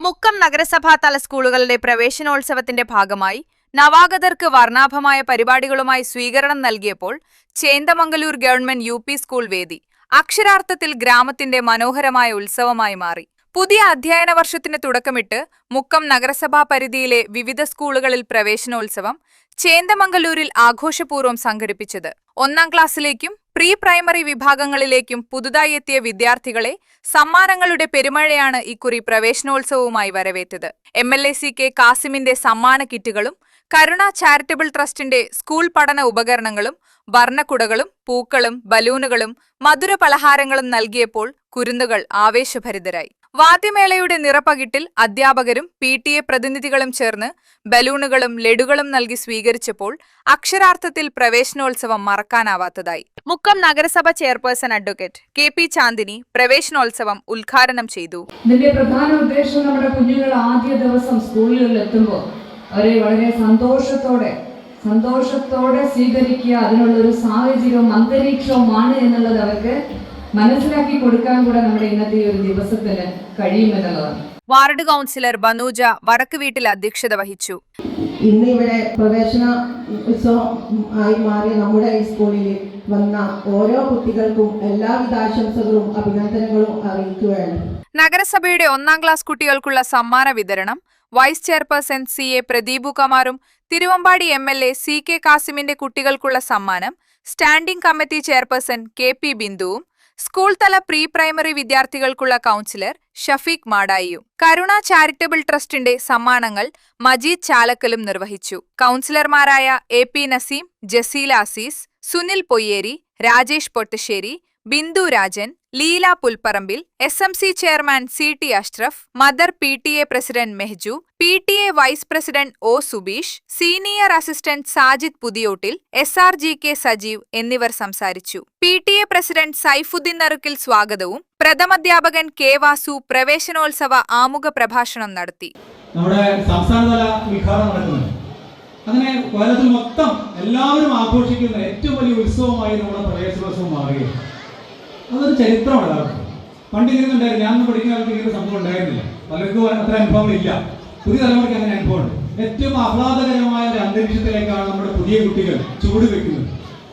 മുക്കം നഗരസഭാ തല സ്കൂളുകളുടെ പ്രവേശനോത്സവത്തിന്റെ ഭാഗമായി നവാഗതർക്ക് വർണ്ണാഭമായ പരിപാടികളുമായി സ്വീകരണം നൽകിയപ്പോൾ ചേന്ദമംഗലൂർ ഗവൺമെന്റ് യു സ്കൂൾ വേദി അക്ഷരാർത്ഥത്തിൽ ഗ്രാമത്തിന്റെ മനോഹരമായ ഉത്സവമായി മാറി. പുതിയ അധ്യയന വർഷത്തിന് തുടക്കമിട്ട് മുക്കം നഗരസഭാ പരിധിയിലെ വിവിധ സ്കൂളുകളിൽ പ്രവേശനോത്സവം ചേന്ദമംഗലൂരിൽ ആഘോഷപൂർവ്വം സംഘടിപ്പിച്ചത്. 1ാം ക്ലാസ്സിലേക്കും പ്രീ പ്രൈമറി വിഭാഗങ്ങളിലേക്കും പുതുതായി എത്തിയ വിദ്യാർത്ഥികളെ സമ്മാനങ്ങളുടെ പെരുമഴയാണ് ഇക്കുറി പ്രവേശനോത്സവവുമായി വരവേറ്റത്. MLA CK കാസിമിന്റെ സമ്മാന കിറ്റുകളും കരുണ ചാരിറ്റബിൾ ട്രസ്റ്റിന്റെ സ്കൂൾ പഠന ഉപകരണങ്ങളും വർണ്ണക്കുടകളും പൂക്കളും ബലൂണുകളും മധുര പലഹാരങ്ങളും നൽകിയപ്പോൾ കുരുന്നുകൾ ആവേശഭരിതരായി. വാദ്യമേളയുടെ നിറപകിട്ടിൽ അധ്യാപകരും PTA പ്രതിനിധികളും ചേർന്ന് ബലൂണുകളും ലഡുകളും നൽകി സ്വീകരിച്ചപ്പോൾ അക്ഷരാർത്ഥത്തിൽ പ്രവേശനോത്സവം മറക്കാനാവാത്തതായി. മുക്കം നഗരസഭ ചെയർപേഴ്സൺ അഡ്വക്കേറ്റ് KP ചാന്ദിനി പ്രവേശനോത്സവം ഉദ്ഘാടനം ചെയ്തു. ഇതിന്റെ പ്രധാന ഉദ്ദേശം നമ്മുടെ കുഞ്ഞുങ്ങൾ ആദ്യ ദിവസം സ്കൂളുകളിൽ എത്തുമ്പോൾ അവരെ വളരെ സന്തോഷത്തോടെ സ്വീകരിക്കുക, അതിനുള്ളൊരു സാഹചര്യവും അന്തരീക്ഷവുമാണ് എന്നുള്ളത് അവർക്ക് മനസ്സിലാക്കി കൊടുക്കാൻ കൂടെ നമ്മുടെ ഇന്നത്തെ ഒരു ദിവസത്തിന് കഴിയുമെന്നുള്ളതാണ്. വാർഡ് കൗൺസിലർ ബനൂജ വടക്ക് വീട്ടിൽ അധ്യക്ഷത വഹിച്ചു. ഇന്ന് ഇവിടെ പ്രവേശന ഉത്സവം ആയി മാറിയ നമ്മുടെ ഈ സ്കൂളിൽ വന്ന ഓരോ കുട്ടികൾക്കും എല്ലാവിധ ആശംസകളും അഭിനന്ദനങ്ങളും അറിയിക്കുകയാണ്. നഗരസഭയുടെ 1ാം ക്ലാസ് കുട്ടികൾക്കുള്ള സമ്മാന വിതരണം വൈസ് ചെയർപേഴ്സൺ CA പ്രദീപു കുമാറും തിരുവമ്പാടി MLA CK കാസിമിന്റെ കുട്ടികൾക്കുള്ള സമ്മാനം സ്റ്റാൻഡിംഗ് കമ്മിറ്റി ചെയർപേഴ്സൺ KP ബിന്ദുവും സ്കൂൾ തല പ്രീ പ്രൈമറി വിദ്യാർത്ഥികൾക്കുള്ള കൗൺസിലർ ഷഫീഖ് മാടായിയും കരുണ ചാരിറ്റബിൾ ട്രസ്റ്റിന്റെ സമ്മാനങ്ങൾ മജീദ് ചാലക്കലും നിർവഹിച്ചു. കൗൺസിലർമാരായ AP Naseem, Jaseela Azeez, Sunil Poyyeri, Rajesh Pottassery, Bindu Rajan, Leela Pulparambil, SMC chairman CT Ashraf, mother PTA president Mehju, PTA vice president O Subeesh, senior assistant Sajid Puthiyottil, SRGK Sajeev എന്നിവർ സംസാരിച്ചു. PTA പ്രസിഡന്റ് സൈഫുദ്ദീൻ നറുക്കിൽ സ്വാഗതവും പ്രഥമാധ്യാപകൻ K വാസു പ്രവേശനോത്സവ ആമുഖ പ്രഭാഷണം നടത്തി. നമ്മുടെ സംസ്ഥാനതല ഉദ്ഘാടനം നടക്കുന്നുണ്ട്. അങ്ങനെ കേരളത്തിൽ മൊത്തം എല്ലാവരും ആഘോഷിക്കുന്ന ഏറ്റവും വലിയ ഉത്സവമായി നമ്മുടെ പ്രവേശനോത്സവം മാറുകയാണ്. അതൊരു ചരിത്രമാണ് എല്ലാവർക്കും. പണ്ട് ഇങ്ങനെയുണ്ടായിരുന്നു. ഞാനൊന്നും പഠിക്കുന്ന കാലത്ത് ഇങ്ങനെ സംഭവം ഉണ്ടായിരുന്നില്ല. പലർക്കും അത്ര അനുഭവങ്ങളില്ല. പുതിയ തലമുറയ്ക്ക് അങ്ങനെ അനുഭവമുണ്ട്. ഏറ്റവും ആഹ്ലാദകരമായ ഒരു അന്തരീക്ഷത്തിലേക്കാണ് നമ്മുടെ പുതിയ കുട്ടികൾ ചുവട് വെക്കുന്നത്.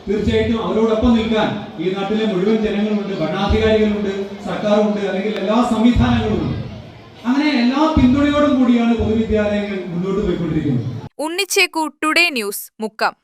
തീർച്ചയായിട്ടും അവരോടൊപ്പം നിൽക്കാൻ ഈ നാട്ടിലെ മുഴുവൻ ജനങ്ങളുണ്ട്, ഭരണാധികാരികളുണ്ട്, സർക്കാരുണ്ട്, അല്ലെങ്കിൽ എല്ലാ സംവിധാനങ്ങളുമുണ്ട്. അങ്ങനെ എല്ലാ പിന്തുണയോടും കൂടിയാണ് പൊതുവിദ്യാലയങ്ങൾ മുന്നോട്ട് പോയിക്കൊണ്ടിരിക്കുന്നത്. Unnichekku, today news, Mukkam.